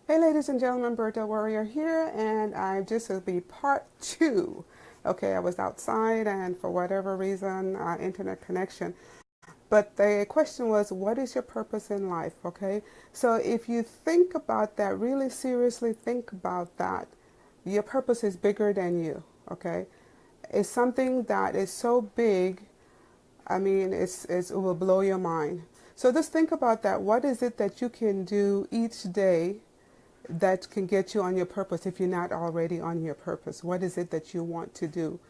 Hey ladies and gentlemen, Berdel Warrior here, and this will be part two. Okay, I was outside and for whatever reason, internet connection. But the question was, what is your purpose in life? Okay, so if you think about that, really seriously think about that, your purpose is bigger than you. Okay, it's something that is so big. I mean, it will blow your mind. So just think about that. What is it that you can do each day that can get you on your purpose if you're not already on your purpose? What is it that you want to do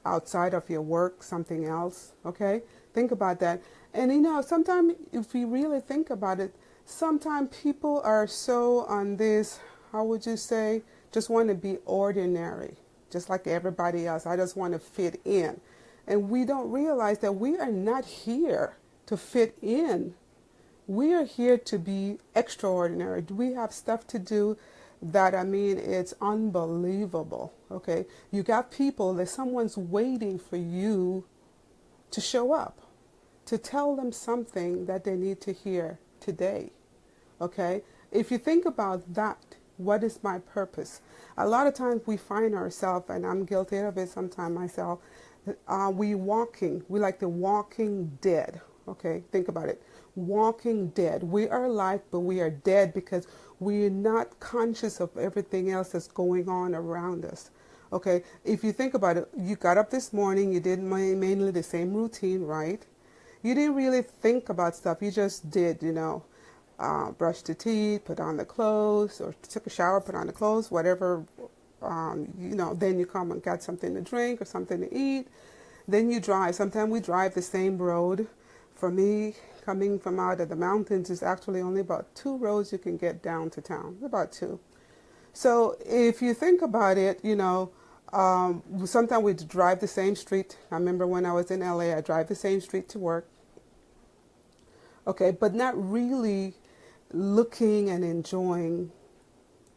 outside of your work, something else? Okay? Think about that. And sometimes if you really think about it, sometimes people are so on this, how would you say, just want to be ordinary, just like everybody else. I just want to fit in. And we don't realize that we are not here to fit in. We are here to be extraordinary. We have stuff to do that, I mean, it's unbelievable. Okay, you got people that someone's waiting for you to show up, to tell them something that they need to hear today. Okay, if you think about that, what is my purpose? A lot of times we find ourselves, and I'm guilty of it sometimes myself, we like the walking dead. Okay, think about it. Walking dead. We are alive, but we are dead because we're not conscious of everything else that's going on around us. Okay, if you think about it, you got up this morning, you did mainly the same routine, right? You didn't really think about stuff. You just did, brushed your teeth, put on the clothes, or took a shower, put on the clothes, whatever. Then you come and got something to drink or something to eat. Then you drive. Sometimes we drive the same road. For me, coming from out of the mountains, is actually only about 2 roads you can get down to town. About 2. So if you think about it, sometimes we drive the same street. I remember when I was in LA, I drive the same street to work. Okay, but not really looking and enjoying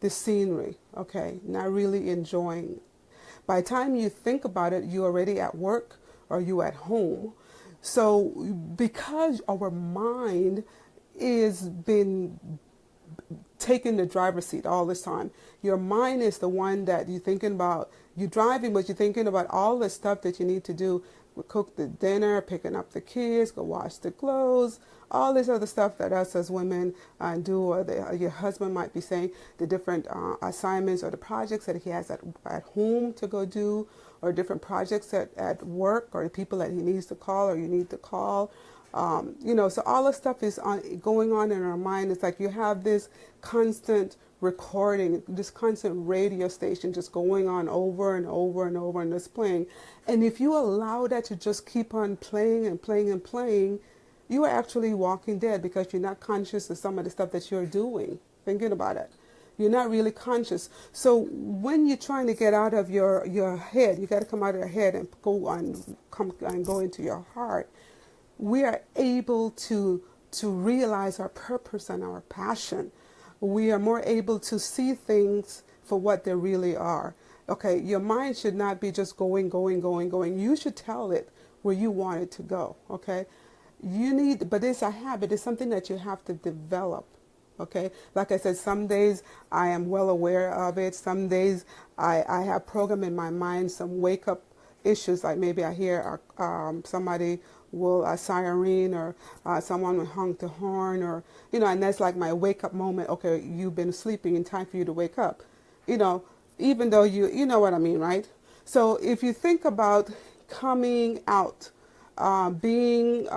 the scenery. Okay, not really enjoying. By the time you think about it, you're already at work or you at home. So because our mind is been taking the driver's seat all this time, your mind is the one that you're thinking about. You're driving, but you're thinking about all the stuff that you need to do. Cook the dinner, picking up the kids, go wash the clothes, all this other stuff that us as women do, or your husband might be saying, the different assignments or the projects that he has at home to go do, or different projects at work, or the people that he needs to call or you need to call. So all this stuff is going on in our mind. It's like you have this constant recording, this constant radio station just going on over and over and over and just playing. And if you allow that to just keep on playing and playing and playing, you are actually walking dead because you're not conscious of some of the stuff that you're doing, thinking about it. You're not really conscious. So when you're trying to get out of your head, you got to come out of your head and go into your heart. We are able to realize our purpose and our passion. We are more able to see things for what they really are. Okay, your mind should not be just going. You should tell it where you want it to go. Okay, but it's a habit. It's something that you have to develop. Okay, like I said, some days I am well aware of it. Some days I have programmed in my mind some wake up issues, like maybe I hear somebody will a siren, or someone will honk the horn, or and that's like my wake up moment. Okay, you've been sleeping, in time for you to wake up. Even though you know what I mean, right? So if you think about coming out, coming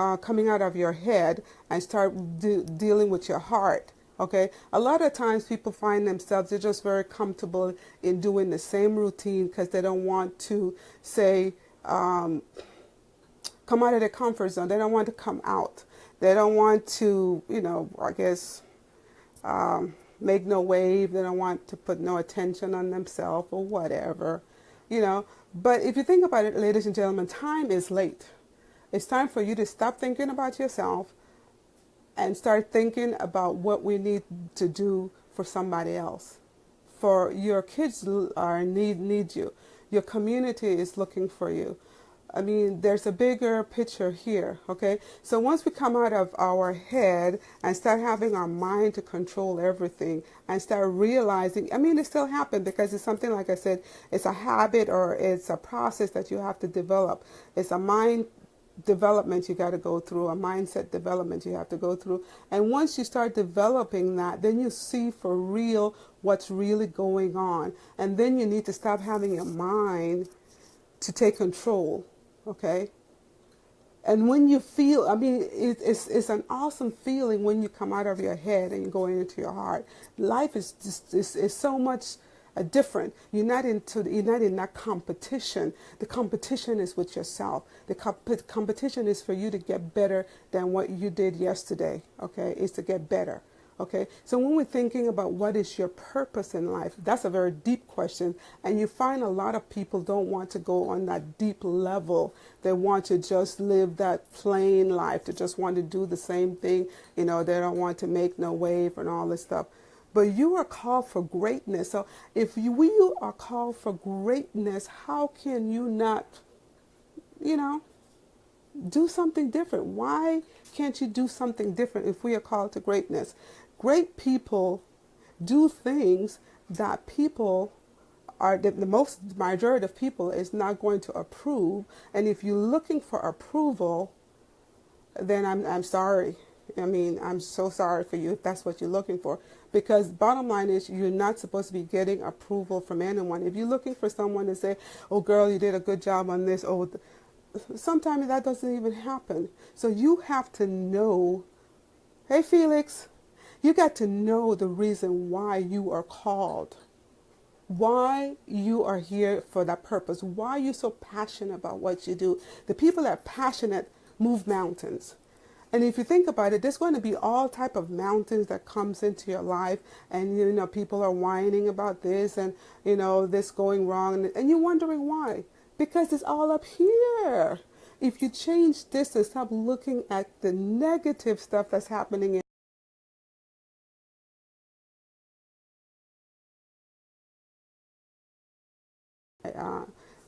out of your head and start dealing with your heart. Okay, a lot of times people find themselves, they're just very comfortable in doing the same routine because they don't want to say, come out of their comfort zone. They don't want to come out. They don't want to, make no wave. They don't want to put no attention on themselves or whatever, But if you think about it, ladies and gentlemen, time is late. It's time for you to stop thinking about yourself and start thinking about what we need to do for somebody else. For your kids need you. Your community is looking for you. I mean, there's a bigger picture here, okay? So once we come out of our head and start having our mind to control everything and start realizing, I mean, it still happens because it's something, like I said, it's a habit or it's a process that you have to develop. It's a mind development you got to go through, a mindset development you have to go through. And once you start developing that, then you see for real what's really going on. And then you need to stop having your mind to take control. Okay, and when you feel, I mean, it's an awesome feeling when you come out of your head and you go into your heart. Life is just is so much different. You're not in that competition. The competition is with yourself. The competition is for you to get better than what you did yesterday. Okay, it's to get better. Okay, so when we're thinking about what is your purpose in life, that's a very deep question, and you find a lot of people don't want to go on that deep level. They want to just live that plain life. They just want to do the same thing. You know, they don't want to make no wave and all this stuff. But you are called for greatness. So if we are called for greatness, how can you not, you know, do something different? Why can't you do something different if we are called to greatness? Great people do things that people are, the most majority of people is not going to approve. And if you're looking for approval, then I'm sorry. I mean, I'm so sorry for you if that's what you're looking for. Because bottom line is, you're not supposed to be getting approval from anyone. If you're looking for someone to say, oh girl, you did a good job on this, oh, sometimes that doesn't even happen. So you have to know, hey Felix, you got to know the reason why you are called, why you are here for that purpose, why you're so passionate about what you do. The people that are passionate move mountains. And if you think about it, there's going to be all type of mountains that comes into your life, and you know, people are whining about this and you know, this going wrong, and you're wondering why. Because it's all up here. If you change this and stop looking at the negative stuff that's happening in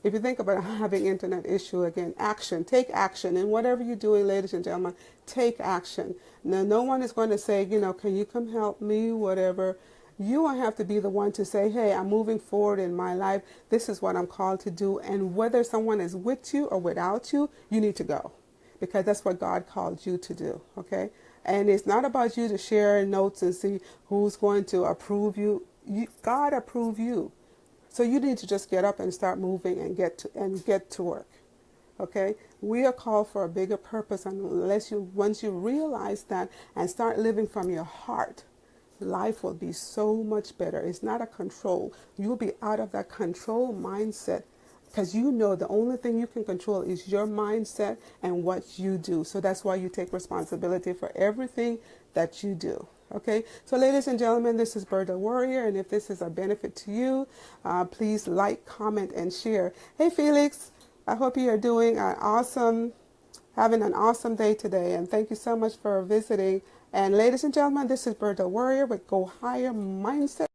if you think about having internet issue again, action, take action. And whatever you're doing, ladies and gentlemen, take action. Now, no one is going to say, you know, can you come help me, whatever. You will have to be the one to say, hey, I'm moving forward in my life. This is what I'm called to do. And whether someone is with you or without you, you need to go. Because that's what God called you to do, okay? And it's not about you to share notes and see who's going to approve you. God approve you. So you need to just get up and start moving and get to work. Okay? We are called for a bigger purpose, and once you realize that and start living from your heart, life will be so much better. It's not a control. You'll be out of that control mindset, because you know the only thing you can control is your mindset and what you do. So that's why you take responsibility for everything that you do. Okay, so ladies and gentlemen, this is Berdel Warrior, and if this is a benefit to you, please like, comment, and share. Hey Felix, I hope you are doing having an awesome day today, and thank you so much for visiting. And ladies and gentlemen, this is Berdel Warrior with Go Higher Mindset.